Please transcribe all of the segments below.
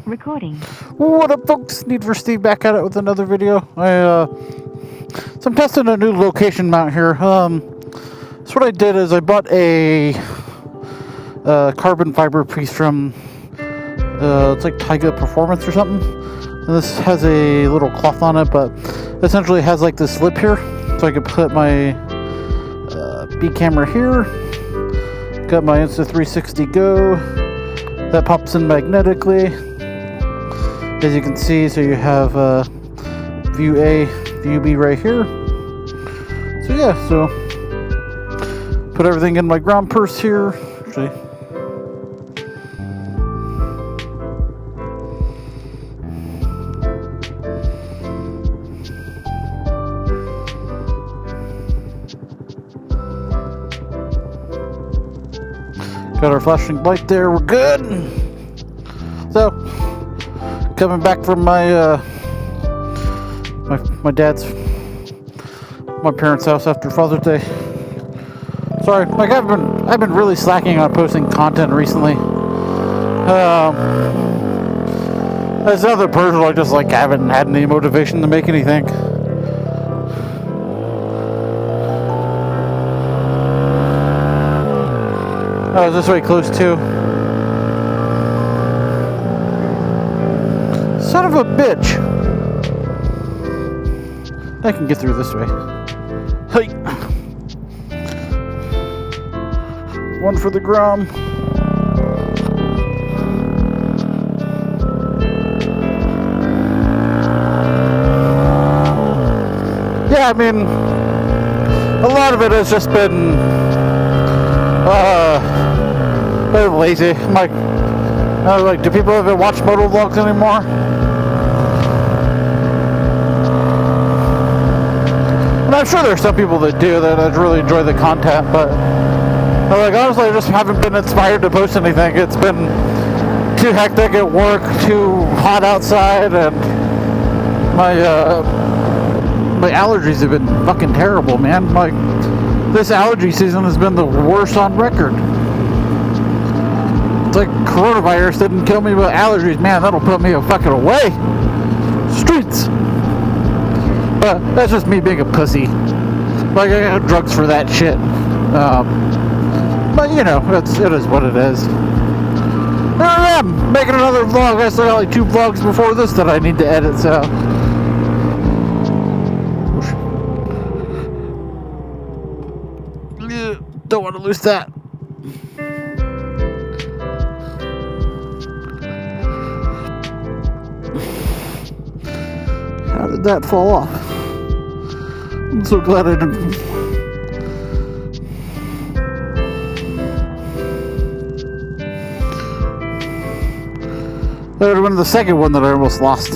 Recording. What up, folks? Need for Steve back at it with another video. So I'm testing a new location mount here. So what I did is I bought a carbon fiber piece from it's like Taiga Performance or something. And this has a little cloth on it, but essentially has like this lip here, so I could put my B camera here. Got my Insta360 GO that pops in magnetically, as you can see. So you have view A, view B right here. So yeah, so put everything in my Grom Purse here. Actually, got our flashing light there, we're good. So, coming back from my my parents' house after Father's Day. Sorry, like I've been really slacking on posting content recently. As other person, I just like haven't had any motivation to make anything. Oh, is this way close too? Son of a bitch! I can get through this way. Hey! One for the Grom. Yeah, I mean, a lot of it has just been bit lazy. I'm like, do people even watch Motovlogs anymore? And I'm sure there's some people that do, that really enjoy the content, but like, honestly, I just haven't been inspired to post anything. It's been too hectic at work, too hot outside, and my allergies have been fucking terrible, man. Like, this allergy season has been the worst on record. It's like coronavirus didn't kill me, but allergies, man, that'll put me fucking away. Streets. But that's just me being a pussy. Like, I got drugs for that shit. But you know, it is what it is. There I am, making another vlog. I still got like 2 vlogs before this that I need to edit, so. Don't want to lose that. How did that fall off? I'm so glad I didn't. That would have been the second one that I almost lost.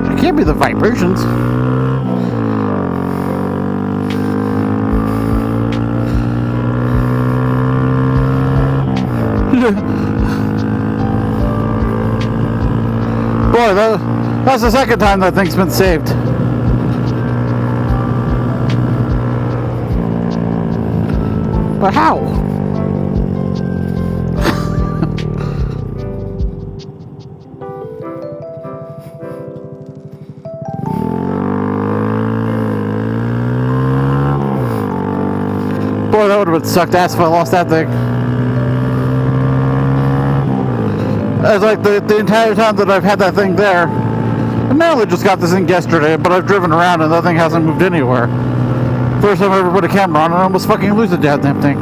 It can't be the vibrations. Boy, that's the second time that thing's been saved. But how? Boy, that would have been sucked ass if I lost that thing. It's like the entire time that I've had that thing there. I only just got this thing yesterday, but I've driven around and that thing hasn't moved anywhere. First time I ever put a camera on, and I almost fucking lose the goddamn thing.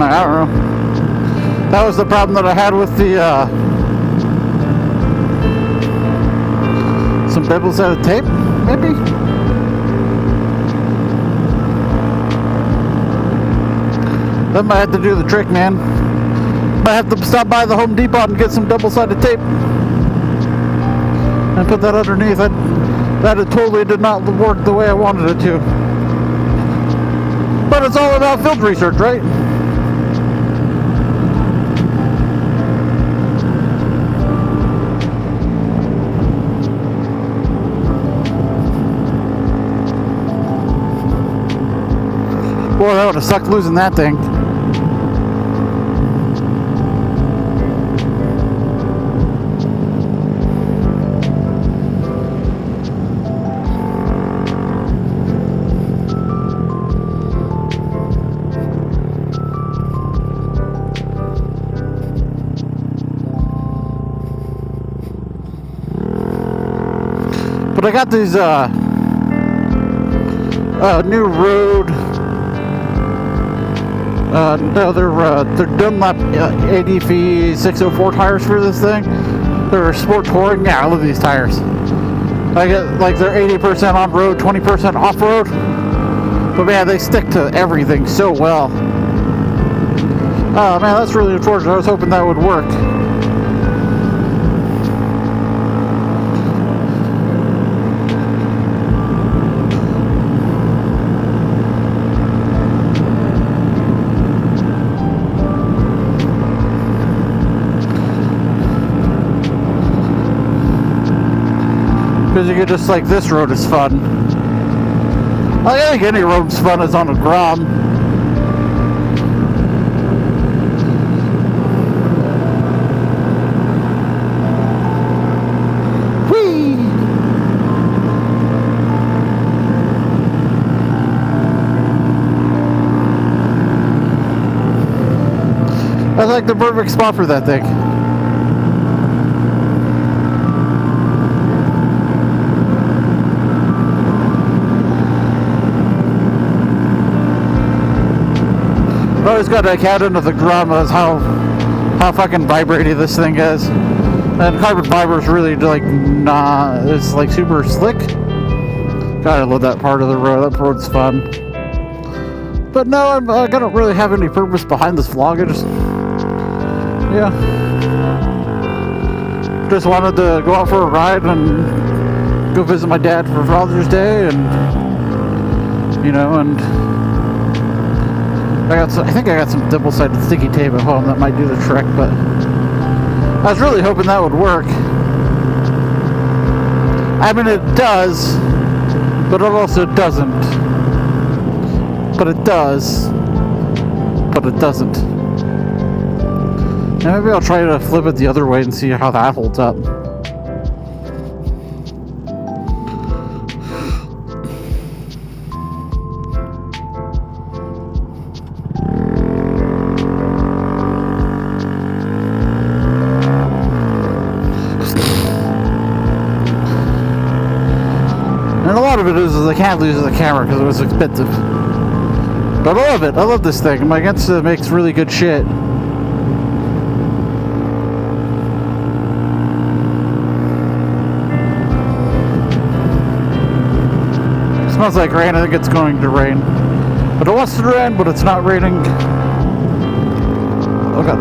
I don't know. That was the problem that I had with the some double sided tape, maybe? That might have to do the trick, man. Might have to stop by the Home Depot and get some double-sided tape and put that underneath. That it totally did not work the way I wanted it to. But it's all about field research, right? Boy, that would have sucked losing that thing. But I got these new road. No, they're Dunlop ADV 604 tires for this thing. They're sport touring. Yeah, I love these tires. I get like they're 80% on road, 20% off road. But man, they stick to everything so well. Oh man, that's really unfortunate. I was hoping that would work. Because you get just like this road is fun. I think any road's fun is on a Grom. Whee! That's like the perfect spot for that thing. I always got to count into the Grom as how fucking vibrating this thing is, and carbon fiber is really like it's like super slick. God, I love that part of the road. That road's fun. But no, I don't really have any purpose behind this vlog. I just wanted to go out for a ride and go visit my dad for Father's Day, and I think I got some double-sided sticky tape at home that might do the trick, but I was really hoping that would work. I mean, it does, but it also doesn't. But it does, but it doesn't. And maybe I'll try to flip it the other way and see how that holds up. And a lot of it is I can't lose the camera because it was expensive. But I love it. I love this thing. My Insta makes really good shit. It smells like rain. I think it's going to rain. But it wants to rain, but it's not raining. Oh god.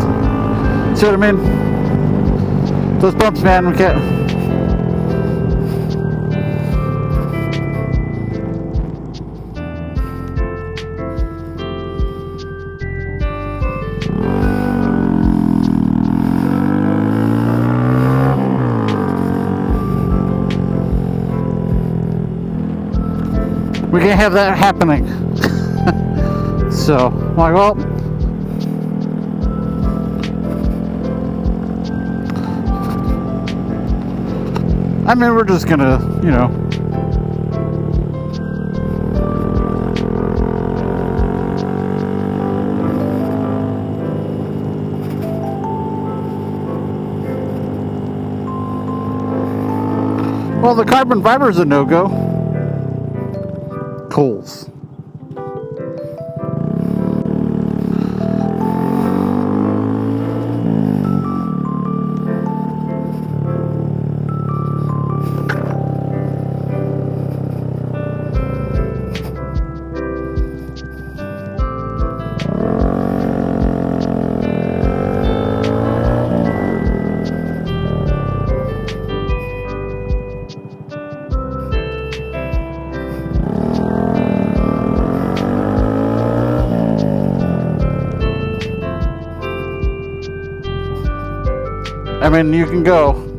See what I mean? Those bumps, man, we can't. We can't have that happening. So, I'm like, well, I mean, we're just gonna, well, the carbon fiber's a no-go. Coals. I mean, you can go.